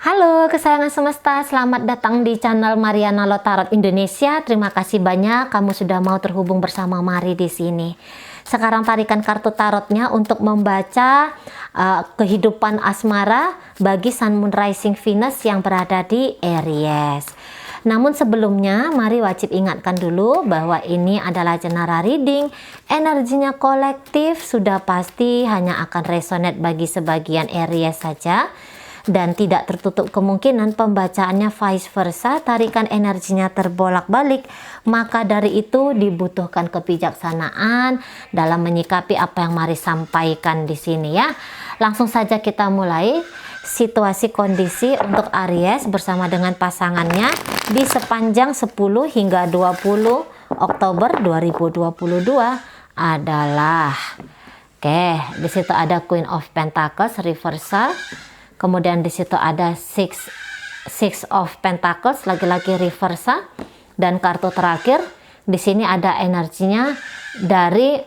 Halo kesayangan semesta, selamat datang di channel Mariana Lotarot Indonesia. Terima kasih banyak kamu sudah mau terhubung bersama Mari di sini. Sekarang tarikan kartu tarotnya untuk membaca kehidupan asmara bagi Sun Moon Rising Venus yang berada di Aries. Namun sebelumnya, mari wajib ingatkan dulu bahwa ini adalah general reading. Energinya kolektif sudah pasti hanya akan resonate bagi sebagian Aries saja. Dan tidak tertutup kemungkinan pembacaannya vice versa, tarikan energinya terbolak-balik. Maka dari itu dibutuhkan kebijaksanaan dalam menyikapi apa yang Mari sampaikan di sini ya. Langsung saja kita mulai situasi kondisi untuk Aries bersama dengan pasangannya di sepanjang 10 hingga 20 Oktober 2022 adalah di situ ada Queen of Pentacles reversal. Kemudian di situ ada Six of Pentacles lagi-lagi reversal, dan kartu terakhir di sini ada energinya dari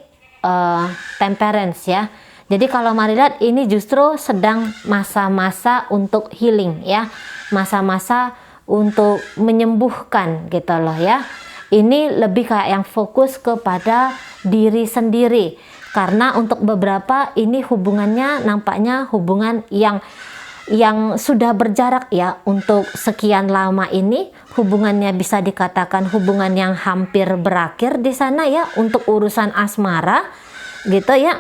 Temperance ya. Jadi kalau Mari lihat ini justru sedang masa-masa untuk healing ya, masa-masa untuk menyembuhkan gitu loh ya. Ini lebih kayak yang fokus kepada diri sendiri, karena untuk beberapa ini hubungannya nampaknya hubungan yang sudah berjarak ya. Untuk sekian lama ini hubungannya bisa dikatakan hubungan yang hampir berakhir di sana ya, untuk urusan asmara gitu ya.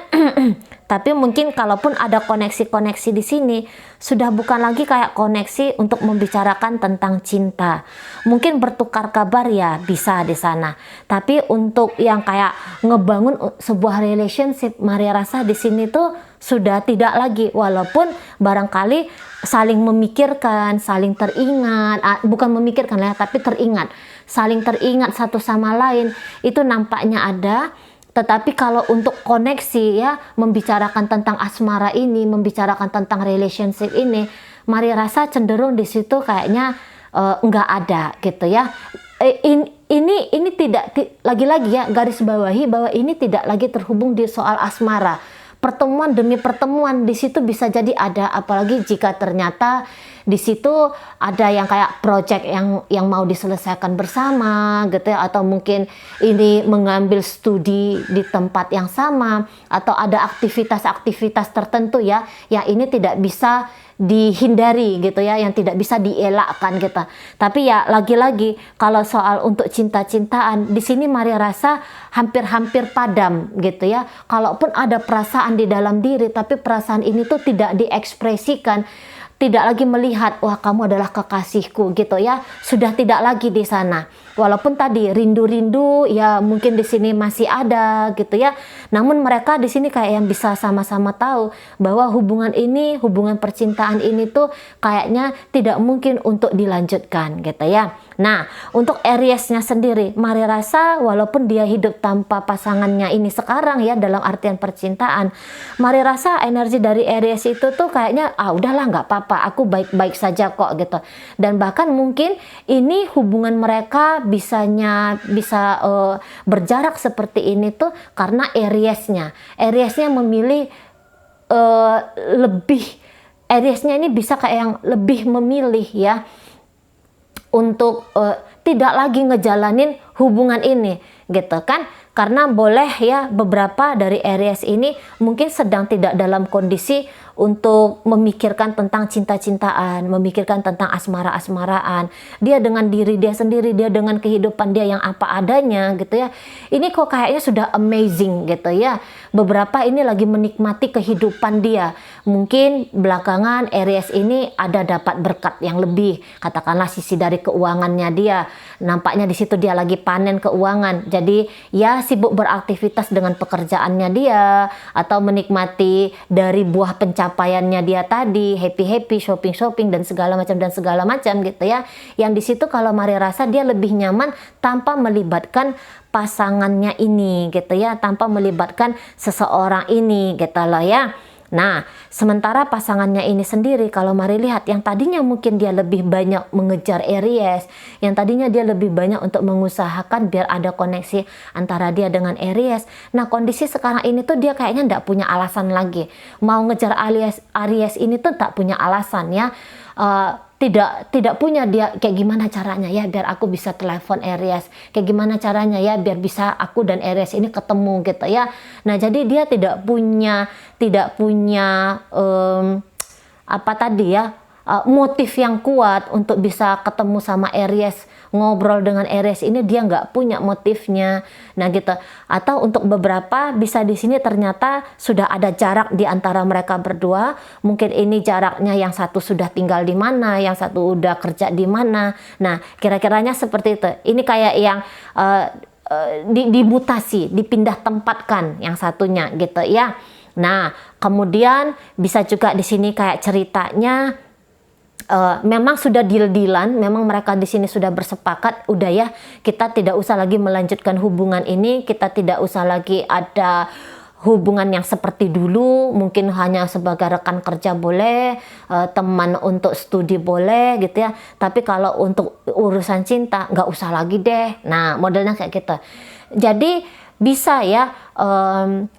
Tapi mungkin kalaupun ada koneksi-koneksi di sini, sudah bukan lagi kayak koneksi untuk membicarakan tentang cinta. Mungkin bertukar kabar ya bisa di sana. Tapi untuk yang kayak ngebangun sebuah relationship, Mari rasa di sini tuh sudah tidak lagi. Walaupun barangkali saling memikirkan, saling teringat, bukan memikirkan ya, tapi teringat, saling teringat satu sama lain itu nampaknya ada. Tetapi kalau untuk koneksi ya, membicarakan tentang asmara ini, membicarakan tentang relationship ini, Mari rasa cenderung di situ kayaknya nggak ada gitu ya. Ini tidak lagi-lagi ya, garis bawahi bahwa ini tidak lagi terhubung di soal asmara. Pertemuan demi pertemuan di situ bisa jadi ada, apalagi jika ternyata di situ ada yang kayak project yang mau diselesaikan bersama gitu ya, atau mungkin ini mengambil studi di tempat yang sama, atau ada aktivitas-aktivitas tertentu ya yang ini tidak bisa dihindari gitu ya, yang tidak bisa dielakkan gitu. Tapi ya lagi-lagi kalau soal untuk cinta-cintaan di sini Mari rasa hampir-hampir padam gitu ya. Kalaupun ada perasaan di dalam diri, tapi perasaan ini tuh tidak diekspresikan, tidak lagi melihat wah kamu adalah kekasihku gitu ya, sudah tidak lagi di sana. Walaupun tadi rindu-rindu ya mungkin di sini masih ada gitu ya. Namun mereka di sini kayak yang bisa sama-sama tahu bahwa hubungan ini, hubungan percintaan ini tuh kayaknya tidak mungkin untuk dilanjutkan gitu ya. Nah, untuk Ariesnya sendiri, Mari rasa walaupun dia hidup tanpa pasangannya ini sekarang ya, dalam artian percintaan, Mari rasa energi dari Aries itu tuh kayaknya udahlah nggak apa-apa, aku baik-baik saja kok gitu. Dan bahkan mungkin ini hubungan mereka bisa berjarak seperti ini tuh karena Ariesnya memilih Ariesnya ini bisa kayak yang lebih memilih ya untuk tidak lagi ngejalanin hubungan ini gitu kan. Karena boleh ya, beberapa dari Aries ini mungkin sedang tidak dalam kondisi untuk memikirkan tentang cinta-cintaan, memikirkan tentang asmara-asmaraan. Dia dengan diri dia sendiri, dia dengan kehidupan dia yang apa adanya gitu ya. Ini kok kayaknya sudah amazing gitu ya. Beberapa ini lagi menikmati kehidupan dia. Mungkin belakangan Aries ini ada dapat berkat yang lebih, katakanlah sisi dari keuangannya dia. Nampaknya di situ dia lagi panen keuangan. Jadi ya sibuk beraktivitas dengan pekerjaannya dia, atau menikmati dari buah pencapaiannya dia tadi, happy shopping dan segala macam gitu ya. Yang di situ kalau Mari rasa dia lebih nyaman tanpa melibatkan pasangannya ini gitu ya, tanpa melibatkan seseorang ini gitu loh ya. Nah, sementara pasangannya ini sendiri kalau Mari lihat, yang tadinya mungkin dia lebih banyak mengejar Aries, yang tadinya dia lebih banyak untuk mengusahakan biar ada koneksi antara dia dengan Aries. Nah, kondisi sekarang ini tuh dia kayaknya nggak punya alasan lagi. Mau ngejar Aries ini tuh tak punya alasan ya. tidak punya dia kayak gimana caranya ya biar aku bisa telepon Aries, kayak gimana caranya ya biar bisa aku dan Aries ini ketemu gitu ya. Nah jadi dia tidak punya apa tadi ya, motif yang kuat untuk bisa ketemu sama Aries, ngobrol dengan Aries ini dia nggak punya motifnya. Nah gitu. Atau untuk beberapa bisa di sini ternyata sudah ada jarak di antara mereka berdua. Mungkin ini jaraknya yang satu sudah tinggal di mana, yang satu udah kerja di mana. Nah kira-kiranya seperti itu. Ini kayak yang dimutasi, dipindah tempatkan yang satunya gitu ya. Nah kemudian bisa juga di sini kayak ceritanya memang sudah deal-dealan, memang mereka di sini sudah bersepakat, udah ya kita tidak usah lagi melanjutkan hubungan ini, kita tidak usah lagi ada hubungan yang seperti dulu, mungkin hanya sebagai rekan kerja boleh, teman untuk studi boleh gitu ya, tapi kalau untuk urusan cinta nggak usah lagi deh. Nah modelnya kayak gitu. Jadi bisa ya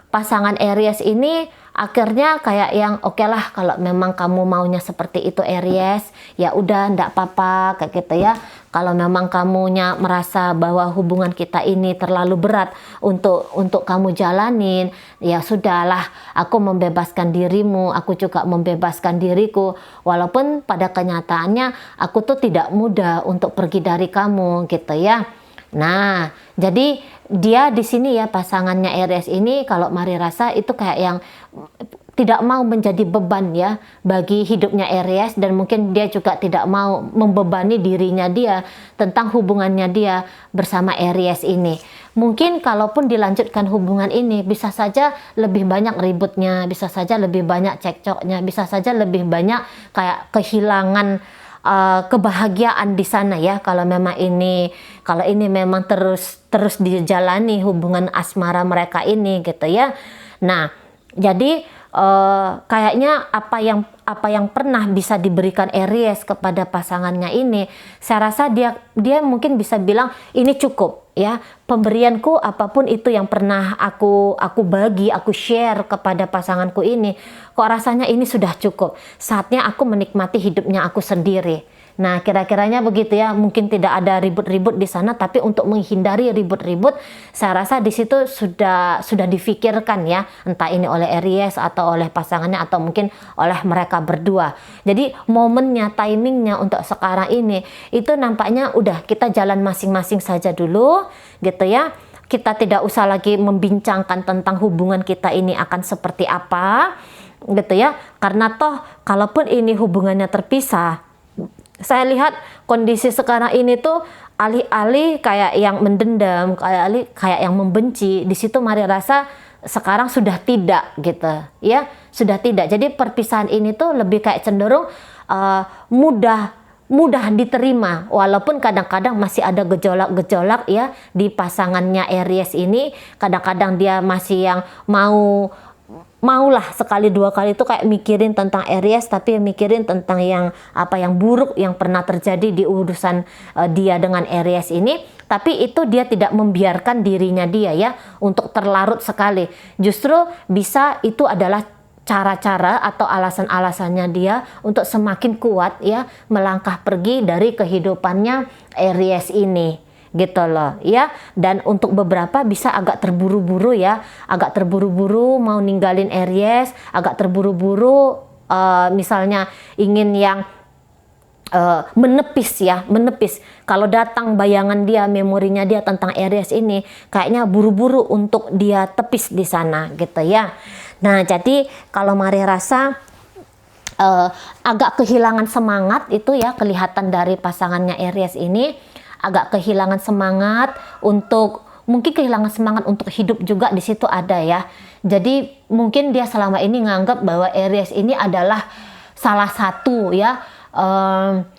pasangan Aries ini akhirnya kayak yang oke lah kalau memang kamu maunya seperti itu Aries, ya udah ndak apa-apa kayak gitu ya. Kalau memang kamunya merasa bahwa hubungan kita ini terlalu berat untuk kamu jalanin, ya sudahlah, aku membebaskan dirimu, aku juga membebaskan diriku. Walaupun pada kenyataannya aku tuh tidak mudah untuk pergi dari kamu gitu ya. Nah, jadi dia di sini ya pasangannya Aries ini kalau Mari rasa itu kayak yang tidak mau menjadi beban ya bagi hidupnya Aries, dan mungkin dia juga tidak mau membebani dirinya dia tentang hubungannya dia bersama Aries ini. Mungkin kalaupun dilanjutkan hubungan ini bisa saja lebih banyak ributnya, bisa saja lebih banyak cekcoknya, bisa saja lebih banyak kayak kehilangan kebahagiaan di sana ya kalau ini memang terus dijalani hubungan asmara mereka ini gitu ya. Nah jadi kayaknya apa yang pernah bisa diberikan Aries kepada pasangannya ini, saya rasa dia mungkin bisa bilang ini cukup ya, pemberianku apapun itu yang pernah aku bagi, aku share kepada pasanganku ini, kok rasanya ini sudah cukup, saatnya aku menikmati hidupnya aku sendiri. Nah kira-kiranya begitu ya, mungkin tidak ada ribut-ribut di sana, tapi untuk menghindari ribut-ribut saya rasa di situ sudah difikirkan ya, entah ini oleh Aries atau oleh pasangannya atau mungkin oleh mereka berdua. Jadi momennya, timingnya untuk sekarang ini itu nampaknya udah kita jalan masing-masing saja dulu gitu ya. Kita tidak usah lagi membincangkan tentang hubungan kita ini akan seperti apa gitu ya, karena toh kalaupun ini hubungannya terpisah, saya lihat kondisi sekarang ini tuh alih-alih kayak yang mendendam, kayak yang membenci, di situ Mari rasa sekarang sudah tidak gitu ya, sudah tidak. Jadi perpisahan ini tuh lebih kayak cenderung mudah diterima, walaupun kadang-kadang masih ada gejolak-gejolak ya di pasangannya Aries ini. Kadang-kadang dia masih yang maulah sekali dua kali itu kayak mikirin tentang Aries, tapi mikirin tentang yang buruk yang pernah terjadi di urusan dia dengan Aries ini. Tapi itu dia tidak membiarkan dirinya dia ya untuk terlarut sekali. Justru bisa itu adalah cara-cara atau alasan-alasannya dia untuk semakin kuat ya melangkah pergi dari kehidupannya Aries ini gitu loh ya. Dan untuk beberapa bisa agak terburu-buru ya, agak terburu-buru mau ninggalin Aries, agak terburu-buru misalnya ingin yang menepis. Kalau datang bayangan dia, memorinya dia tentang Aries ini, kayaknya buru-buru untuk dia tepis di sana gitu ya. Nah jadi kalau Mari rasa agak kehilangan semangat itu ya, kelihatan dari pasangannya Aries ini agak kehilangan semangat untuk, mungkin kehilangan semangat untuk hidup juga di situ ada ya. Jadi mungkin dia selama ini nganggap bahwa Aries ini adalah salah satu ya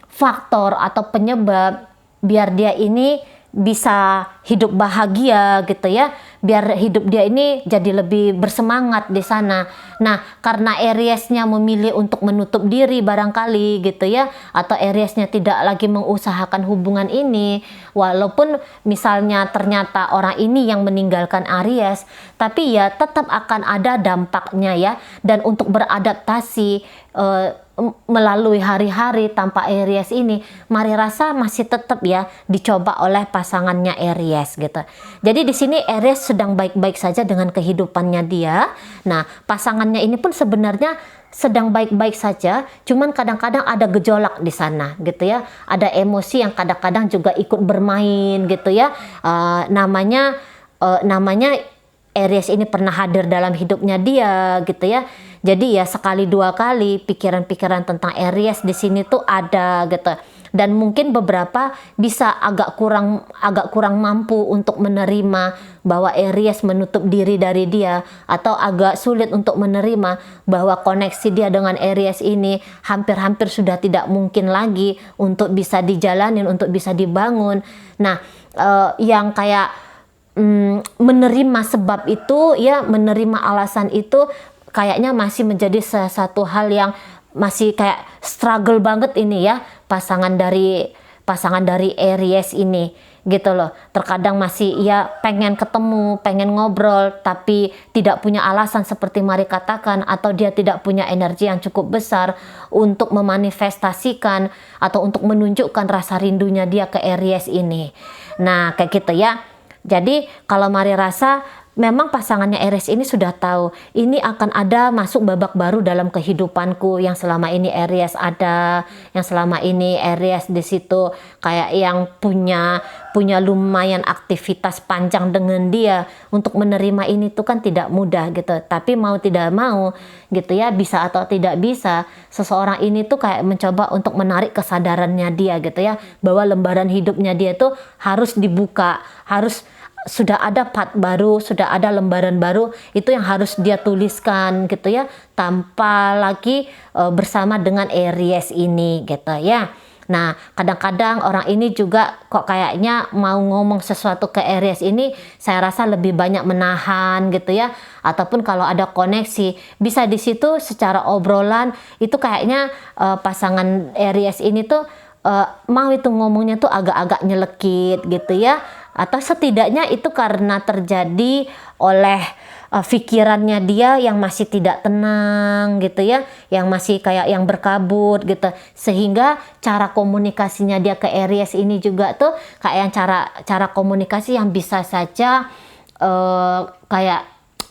faktor atau penyebab biar dia ini bisa hidup bahagia gitu ya, biar hidup dia ini jadi lebih bersemangat di sana. Nah karena Ariesnya memilih untuk menutup diri barangkali gitu ya, atau Ariesnya tidak lagi mengusahakan hubungan ini, walaupun misalnya ternyata orang ini yang meninggalkan Aries, tapi ya tetap akan ada dampaknya ya. Dan untuk beradaptasi melalui hari-hari tanpa Aries ini, Mari rasa masih tetap ya dicoba oleh pasangannya Aries gitu. Jadi di sini Aries sedang baik-baik saja dengan kehidupannya dia. Nah, pasangannya ini pun sebenarnya sedang baik-baik saja, cuman kadang-kadang ada gejolak di sana gitu ya. Ada emosi yang kadang-kadang juga ikut bermain gitu ya. Namanya Aries ini pernah hadir dalam hidupnya dia gitu ya. Jadi ya sekali dua kali pikiran-pikiran tentang Aries di sini tuh ada gitu. Dan mungkin beberapa bisa agak kurang mampu untuk menerima bahwa Aries menutup diri dari dia, atau agak sulit untuk menerima bahwa koneksi dia dengan Aries ini hampir-hampir sudah tidak mungkin lagi untuk bisa dijalanin, untuk bisa dibangun. Nah, yang kayak menerima sebab itu ya, menerima alasan itu kayaknya masih menjadi satu hal yang masih kayak struggle banget ini ya, pasangan dari Aries ini gitu loh. Terkadang masih ya pengen ketemu, pengen ngobrol, tapi tidak punya alasan seperti Mari katakan, atau dia tidak punya energi yang cukup besar untuk memanifestasikan atau untuk menunjukkan rasa rindunya dia ke Aries ini. Nah, kayak gitu ya. Jadi kalau Mari rasa memang pasangannya Aries ini sudah tahu ini akan ada masuk babak baru dalam kehidupanku, yang selama ini Aries ada, yang selama ini Aries di situ kayak yang punya lumayan aktivitas panjang dengan dia. Untuk menerima ini tuh kan tidak mudah gitu. Tapi mau tidak mau gitu ya, bisa atau tidak bisa, seseorang ini tuh kayak mencoba untuk menarik kesadarannya dia gitu ya, bahwa lembaran hidupnya dia tuh harus dibuka, harus sudah ada part baru, sudah ada lembaran baru, itu yang harus dia tuliskan gitu ya, tanpa lagi bersama dengan Aries ini gitu ya. Nah, kadang-kadang orang ini juga kok kayaknya mau ngomong sesuatu ke Aries ini, saya rasa lebih banyak menahan gitu ya. Ataupun kalau ada koneksi, bisa di situ secara obrolan itu kayaknya pasangan Aries ini tuh mau itu ngomongnya tuh agak-agak nyelekit gitu ya. Atau setidaknya itu karena terjadi oleh pikirannya dia yang masih tidak tenang gitu ya, yang masih kayak yang berkabut gitu, sehingga cara komunikasinya dia ke Aries ini juga tuh kayak yang cara komunikasi yang bisa saja kayak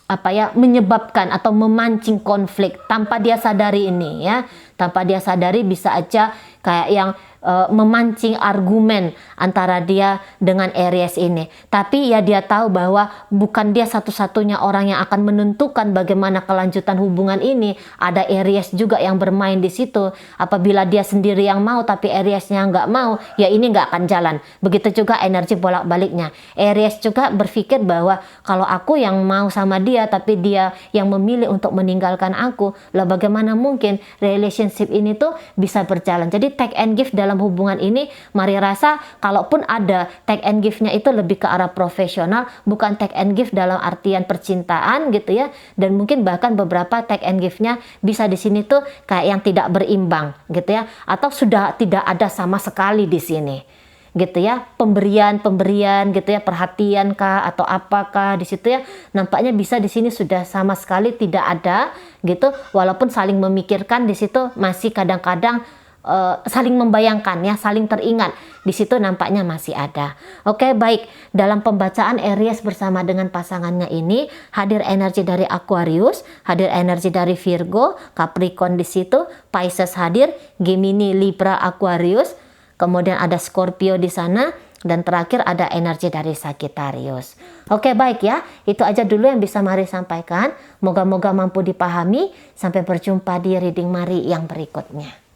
apa ya, menyebabkan atau memancing konflik tanpa dia sadari ini ya, tanpa dia sadari bisa aja kayak yang memancing argumen antara dia dengan Aries ini. Tapi ya dia tahu bahwa bukan dia satu-satunya orang yang akan menentukan bagaimana kelanjutan hubungan ini. Ada Aries juga yang bermain di situ. Apabila dia sendiri yang mau tapi Ariesnya nggak mau, ya ini nggak akan jalan. Begitu juga energi bolak-baliknya. Aries juga berpikir bahwa kalau aku yang mau sama dia tapi dia yang memilih untuk meninggalkan aku, lah bagaimana mungkin relationship ini tuh bisa berjalan. Jadi take and give dalam hubungan ini, Mari rasa kalaupun ada take and give-nya itu lebih ke arah profesional, bukan take and give dalam artian percintaan gitu ya. Dan mungkin bahkan beberapa take and give-nya bisa di sini tuh kayak yang tidak berimbang gitu ya, atau sudah tidak ada sama sekali di sini gitu ya, pemberian gitu ya, perhatian kah atau apakah di situ ya, nampaknya bisa di sini sudah sama sekali tidak ada gitu. Walaupun saling memikirkan di situ masih kadang-kadang saling membayangkan ya, saling teringat di situ nampaknya masih ada. Oke, baik. Dalam pembacaan Aries bersama dengan pasangannya ini hadir energi dari Aquarius, hadir energi dari Virgo, Capricorn di situ, Pisces hadir, Gemini, Libra, Aquarius, kemudian ada Scorpio di sana, dan terakhir ada energi dari Sagittarius. Oke, baik ya. Itu aja dulu yang bisa Mari sampaikan. Moga-moga mampu dipahami. Sampai berjumpa di reading Mari yang berikutnya.